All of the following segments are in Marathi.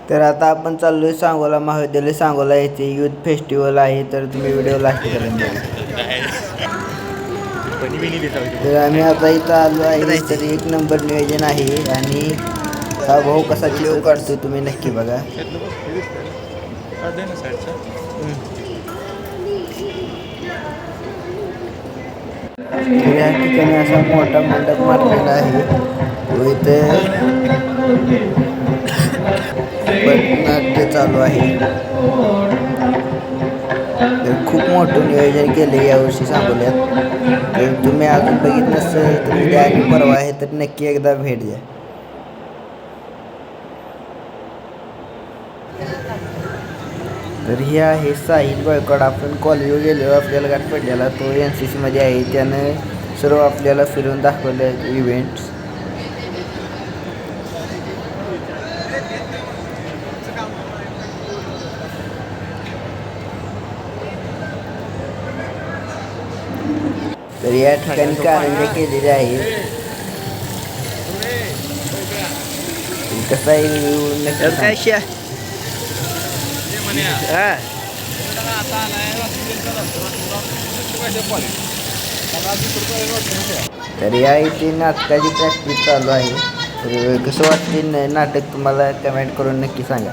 तर आता आपण चाललोय सांगोला महाविद्यालय सांगोला येथे युथ फेस्टिवल आहे, तर तुम्ही व्हिडिओ लास्ट पर्यंत तर आम्ही आता इथं आलो आहे. तर एक नंबर नियोजन आहे आणि हा भाऊ कसा चित्र काढतोय तुम्ही नक्की बघा. तर या ठिकाणी असा मोठा मंडप मारलेला आहे व इथे नाट्य चालू आहे. तर खूप मोठं नियोजन केले यावर्षी सांगोल्यात. तर तुम्ही अजून बघितलं नसेल तर उद्या आणि परवा आहे, तर नक्की एकदा भेट द्या. तर हे आहे साहिल बळकड. आपण कॉलेजवर गेलो, आपल्याला गाठ पडलेला तो NCC मध्ये आहे. त्यानं सर्व आपल्याला फिरून दाखवले इव्हेंट्स. तर या ठिकाणी कारंजे केलेले आहे. कसा आहे तर या इथे नाटकाची प्रॅक्टिस चालू आहे. तर कसं वाटते नाटक तुम्हाला कमेंट करून नक्की सांगा.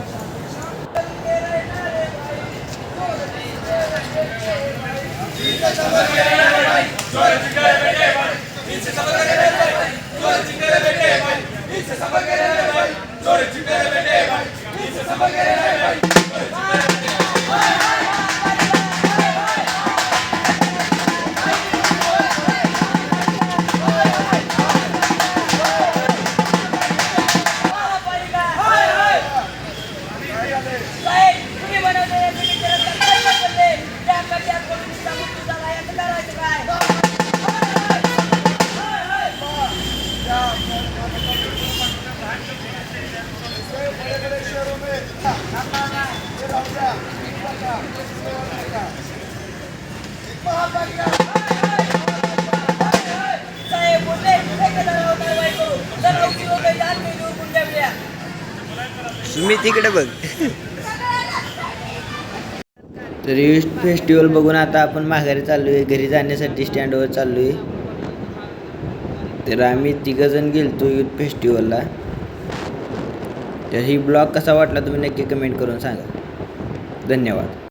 मी तिकडे बघ. तर युथ फेस्टिवल बघून आता आपण माघारी चाललोय, घरी जाण्यासाठी स्टँडवर चाललोय. तर आम्ही 3 जण गेलतो युथ फेस्टिवलला. तर ही ब्लॉग कसा वाटला तुम्ही नक्की कमेंट करून सांगा. धन्यवाद.